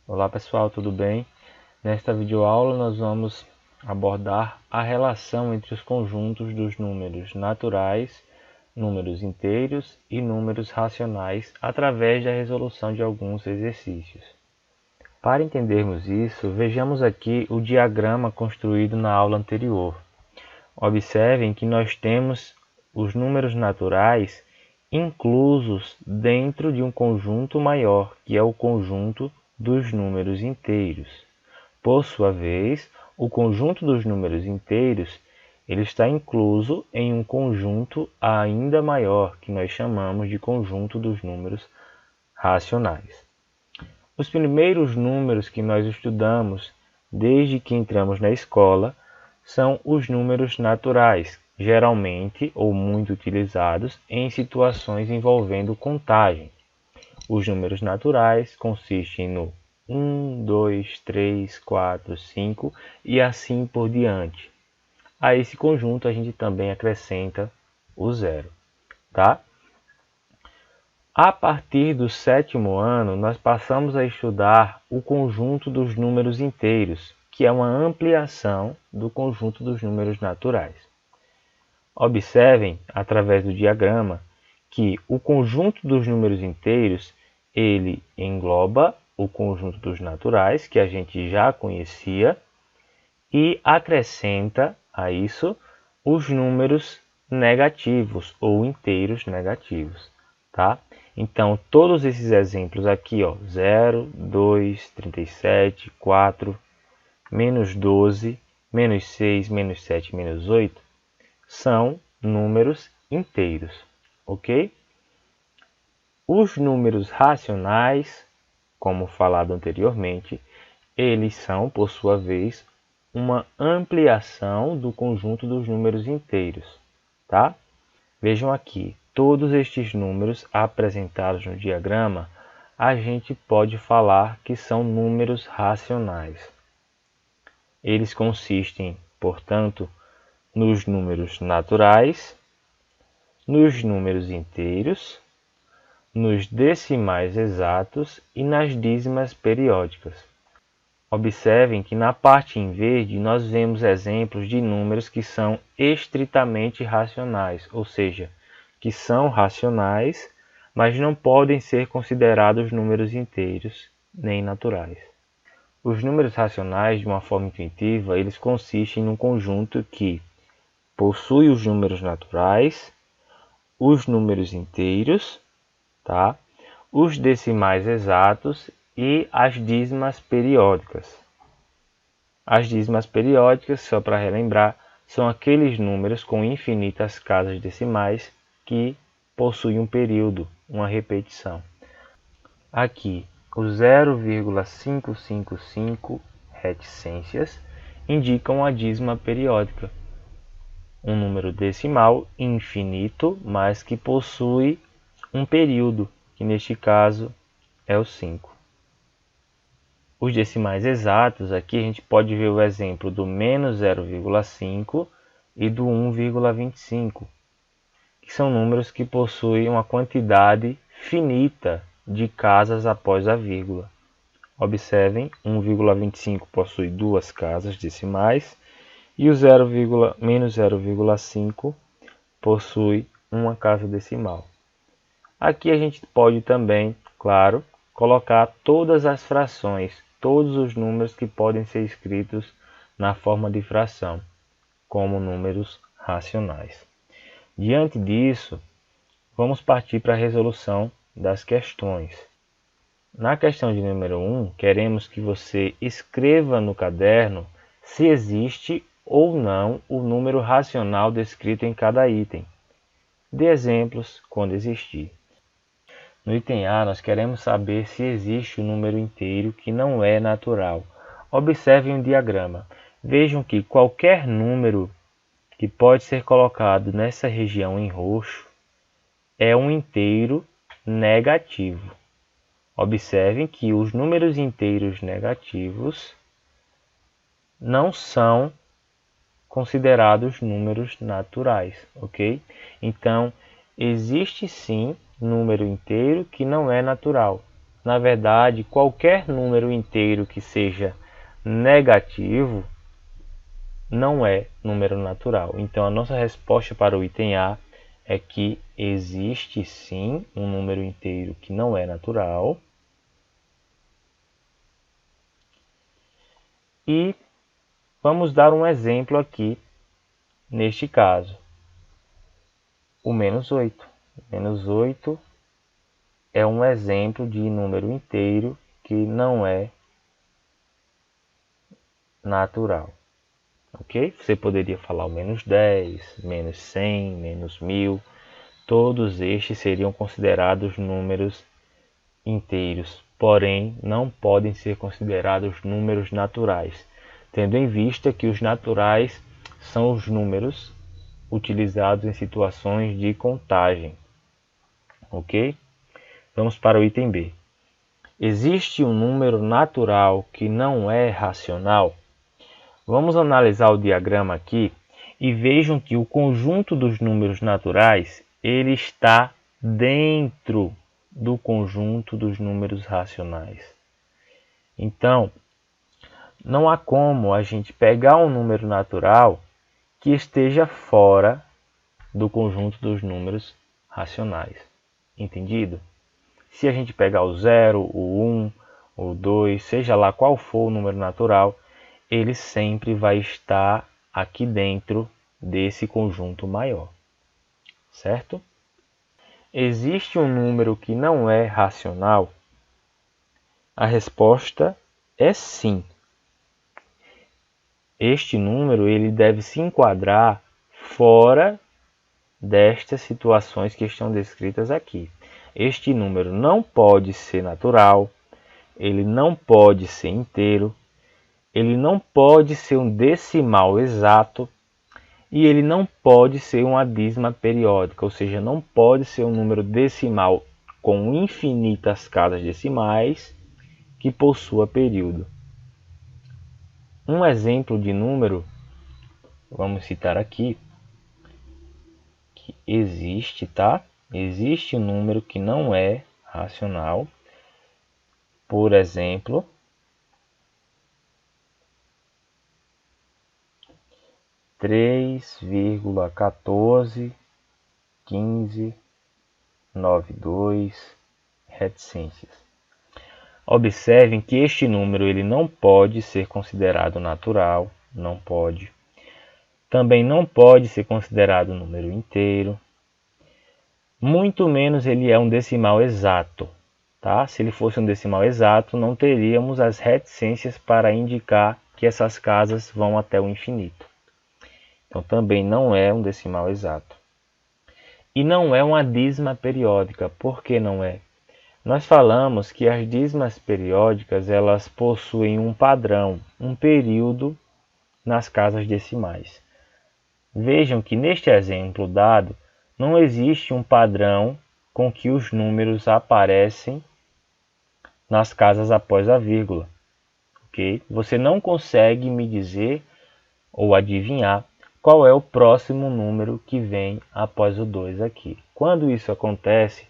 Olá pessoal, tudo bem? Nesta videoaula nós vamos abordar a relação entre os conjuntos dos números naturais, números inteiros e números racionais através da resolução de alguns exercícios. Para entendermos isso, vejamos aqui o diagrama construído na aula anterior. Observem que nós temos os números naturais inclusos dentro de um conjunto maior, que é o conjunto dos números inteiros. Por sua vez, o conjunto dos números inteiros ele está incluso em um conjunto ainda maior, que nós chamamos de conjunto dos números racionais. Os primeiros números que nós estudamos desde que entramos na escola são os números naturais, geralmente ou muito utilizados em situações envolvendo contagem. Os números naturais consistem no 1, 2, 3, 4, 5 e assim por diante. A esse conjunto a gente também acrescenta o zero, tá? A partir do sétimo ano, nós passamos a estudar o conjunto dos números inteiros, que é uma ampliação do conjunto dos números naturais. Observem, através do diagrama, que o conjunto dos números inteiros ele engloba o conjunto dos naturais, que a gente já conhecia, e acrescenta a isso os números negativos ou inteiros negativos, tá? Então, todos esses exemplos aqui, ó, 0, 2, 37, 4, menos 12, menos 6, menos 7, menos 8, são números inteiros, ok? Os números racionais, como falado anteriormente, eles são, por sua vez, uma ampliação do conjunto dos números inteiros, tá? Vejam aqui, todos estes números apresentados no diagrama, a gente pode falar que são números racionais. Eles consistem, portanto, nos números naturais, nos números inteiros, nos decimais exatos e nas dízimas periódicas. Observem que na parte em verde nós vemos exemplos de números que são estritamente racionais, ou seja, que são racionais, mas não podem ser considerados números inteiros nem naturais. Os números racionais, de uma forma intuitiva, eles consistem num conjunto que possui os números naturais, os números inteiros, tá? Os decimais exatos e as dízimas periódicas. As dízimas periódicas, só para relembrar, são aqueles números com infinitas casas decimais que possuem um período, uma repetição. Aqui, o 0,555 reticências indicam a dízima periódica, um número decimal infinito, mas que possui um período, que neste caso é o 5. Os decimais exatos, aqui a gente pode ver o exemplo do menos 0,5 e do 1,25, que são números que possuem uma quantidade finita de casas após a vírgula. Observem, 1,25 possui duas casas decimais e o menos 0,5 possui uma casa decimal. Aqui a gente pode também, claro, colocar todas as frações, todos os números que podem ser escritos na forma de fração, como números racionais. Diante disso, vamos partir para a resolução das questões. Na questão de número 1, queremos que você escreva no caderno se existe ou não o número racional descrito em cada item. Dê exemplos quando existir. No item A, nós queremos saber se existe o número inteiro que não é natural. Observem o diagrama. Vejam que qualquer número que pode ser colocado nessa região em roxo é um inteiro negativo. Observem que os números inteiros negativos não são considerados números naturais, ok? Então, existe sim número inteiro que não é natural. na verdade, qualquer número inteiro que seja negativo não é número natural. Então, a nossa resposta para o item A é que existe sim um número inteiro que não é natural. E vamos dar um exemplo aqui, neste caso. O menos 8. Menos 8 é um exemplo de número inteiro que não é natural. Ok? Você poderia falar o menos 10, menos 100, menos 1000. Todos estes seriam considerados números inteiros, porém não podem ser considerados números naturais, tendo em vista que os naturais são os números utilizados em situações de contagem. Ok? Vamos para o item B. Existe um número natural que não é racional? Vamos analisar o diagrama aqui e vejam que o conjunto dos números naturais ele está dentro do conjunto dos números racionais. Então, não há como a gente pegar um número natural que esteja fora do conjunto dos números racionais. Entendido? Se a gente pegar o 0, o 1, o 2, seja lá qual for o número natural, ele sempre vai estar aqui dentro desse conjunto maior. Certo? Existe um número que não é racional? A resposta é sim. Este número ele deve se enquadrar fora destas situações que estão descritas aqui. Este número não pode ser natural, ele não pode ser inteiro, ele não pode ser um decimal exato e ele não pode ser uma dízima periódica, ou seja, não pode ser um número decimal com infinitas casas decimais que possua período. Um exemplo de número, vamos citar aqui, que existe, tá? Existe um número que não é racional. Por exemplo, 3,141592 reticências. Observem que este número ele não pode ser considerado natural, não pode. Também não pode ser considerado um número inteiro. Muito menos ele é um decimal exato. Tá? Se ele fosse um decimal exato, não teríamos as reticências para indicar que essas casas vão até o infinito. Então também não é um decimal exato. E não é uma dízima periódica. Por que não é? Nós falamos que as dízimas periódicas elas possuem um padrão, um período nas casas decimais. Vejam que neste exemplo dado, não existe um padrão com que os números aparecem nas casas após a vírgula. Okay? Você não consegue me dizer ou adivinhar qual é o próximo número que vem após o 2 aqui. Quando isso acontece,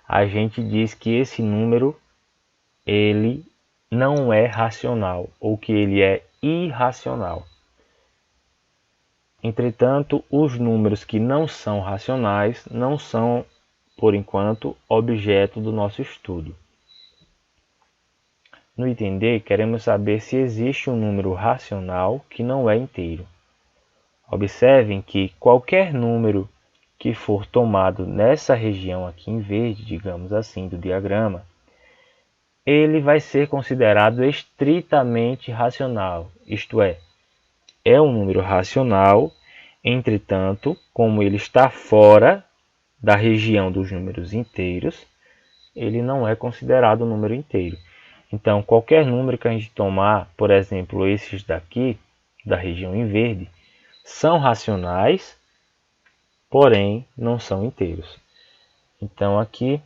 a gente diz que esse número ele não é racional ou que ele é irracional. Entretanto, os números que não são racionais não são, por enquanto, objeto do nosso estudo. No item D, queremos saber se existe um número racional que não é inteiro. Observem que qualquer número que for tomado nessa região aqui em verde, digamos assim, do diagrama, ele vai ser considerado estritamente racional, isto é um número racional, entretanto, como ele está fora da região dos números inteiros, ele não é considerado um número inteiro. Então, qualquer número que a gente tomar, por exemplo, esses daqui, da região em verde, são racionais, porém não são inteiros. Então aqui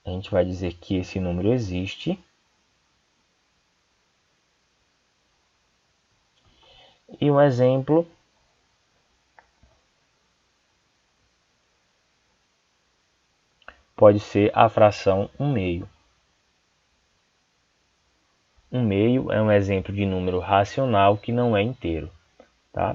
a gente vai dizer que esse número existe. E um exemplo pode ser a fração 1/2. Um meio é um exemplo de número racional que não é inteiro, tá?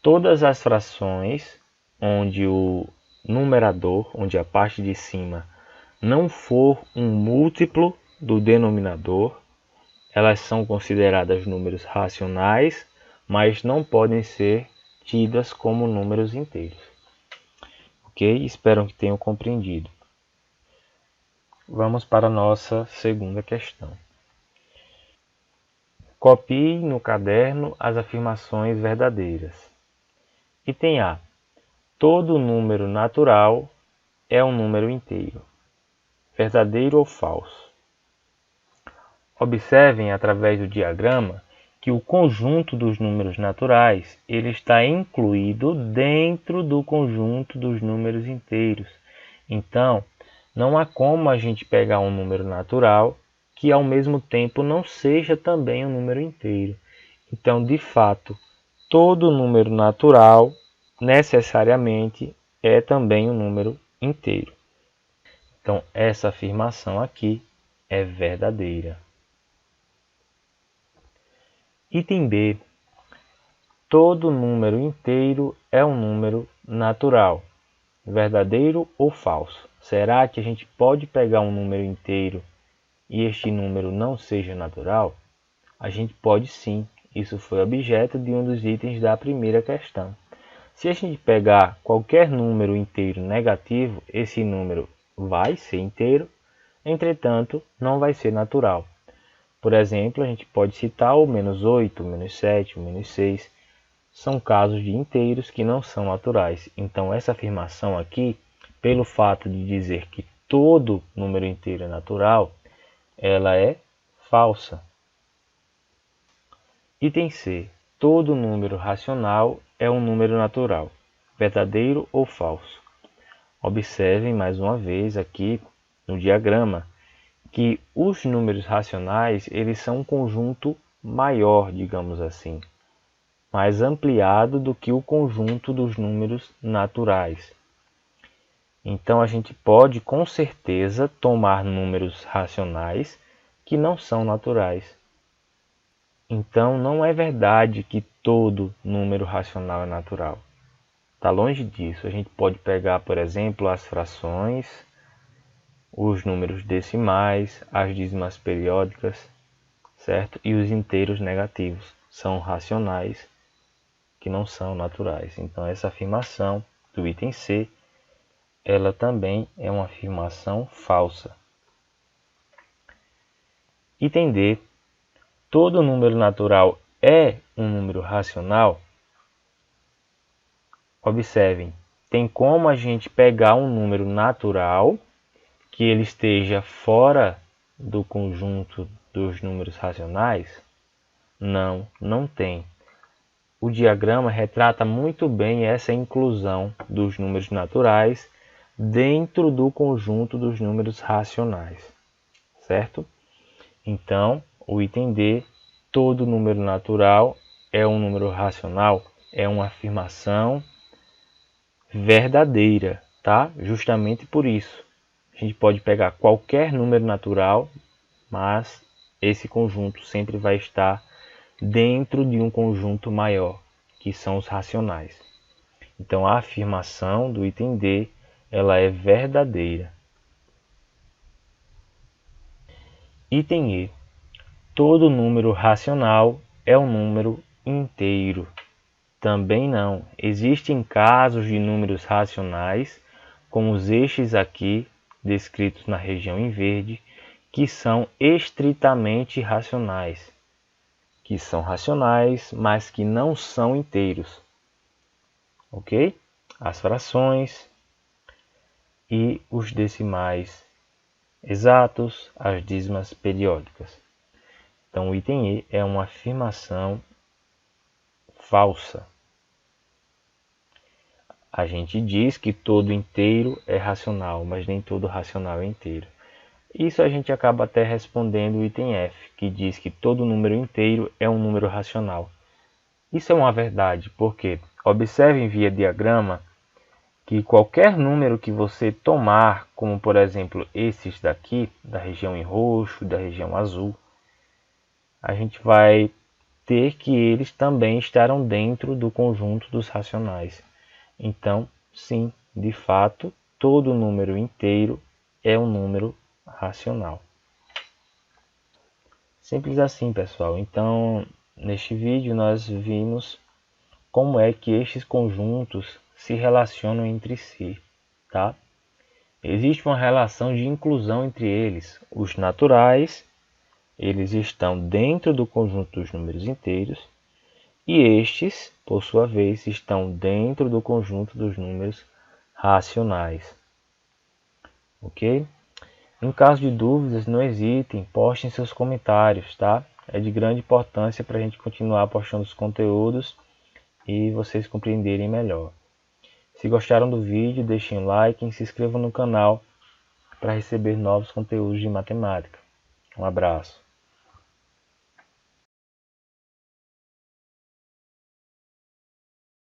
Todas as frações onde o numerador, onde a parte de cima não for um múltiplo do denominador, elas são consideradas números racionais, mas não podem ser tidas como números inteiros. Ok? Espero que tenham compreendido. Vamos para a nossa segunda questão. Copie no caderno as afirmações verdadeiras. Item A. Todo número natural é um número inteiro. Verdadeiro ou falso? Observem através do diagrama que o conjunto dos números naturais ele está incluído dentro do conjunto dos números inteiros. Então, não há como a gente pegar um número natural que ao mesmo tempo não seja também um número inteiro. Então, de fato, todo número natural necessariamente é também um número inteiro. Então, essa afirmação aqui é verdadeira. Item B. Todo número inteiro é um número natural. Verdadeiro ou falso? Será que a gente pode pegar um número inteiro e este número não seja natural? A gente pode sim. Isso foi objeto de um dos itens da primeira questão. Se a gente pegar qualquer número inteiro negativo, esse número vai ser inteiro, entretanto, não vai ser natural. Por exemplo, a gente pode citar o -8, o -7, o -6. São casos de inteiros que não são naturais. Então, essa afirmação aqui, pelo fato de dizer que todo número inteiro é natural, ela é falsa. Item C. Todo número racional é um número natural. Verdadeiro ou falso? Observem mais uma vez aqui no diagrama que os números racionais eles são um conjunto maior, digamos assim, mais ampliado do que o conjunto dos números naturais. Então a gente pode com certeza tomar números racionais que não são naturais. Então não é verdade que todo número racional é natural. Está longe disso. A gente pode pegar, por exemplo, as frações, os números decimais, as dízimas periódicas, certo? E os inteiros negativos são racionais que não são naturais. Então essa afirmação do item C, ela também é uma afirmação falsa. Item D. Todo número natural é um número racional? Observem, tem como a gente pegar um número natural que ele esteja fora do conjunto dos números racionais? Não, não tem. O diagrama retrata muito bem essa inclusão dos números naturais dentro do conjunto dos números racionais, certo? Então, o item D, todo número natural é um número racional, é uma afirmação verdadeira, tá? Justamente por isso. A gente pode pegar qualquer número natural, mas esse conjunto sempre vai estar dentro de um conjunto maior, que são os racionais. Então a afirmação do item D, ela é verdadeira. Item E. Todo número racional é um número inteiro. Também não. Existem casos de números racionais, como os eixos aqui descritos na região em verde, que são estritamente racionais, mas que não são inteiros. Ok? As frações e os decimais exatos, as dízimas periódicas. Então, o item E é uma afirmação falsa. A gente diz que todo inteiro é racional, mas nem todo racional é inteiro. Isso a gente acaba até respondendo o item F, que diz que todo número inteiro é um número racional. Isso é uma verdade, porque observem via diagrama que qualquer número que você tomar, como por exemplo esses daqui, da região em roxo, da região azul, a gente vai ter que eles também estarão dentro do conjunto dos racionais. Então, sim, de fato, todo número inteiro é um número racional. Simples assim, pessoal. Então, neste vídeo nós vimos como é que estes conjuntos se relacionam entre si, tá? Existe uma relação de inclusão entre eles. Os naturais, eles estão dentro do conjunto dos números inteiros, e estes, por sua vez, estão dentro do conjunto dos números racionais. Ok? Em caso de dúvidas, não hesitem, postem seus comentários, tá? É de grande importância para a gente continuar postando os conteúdos e vocês compreenderem melhor. Se gostaram do vídeo, deixem um like e se inscrevam no canal para receber novos conteúdos de matemática. Um abraço.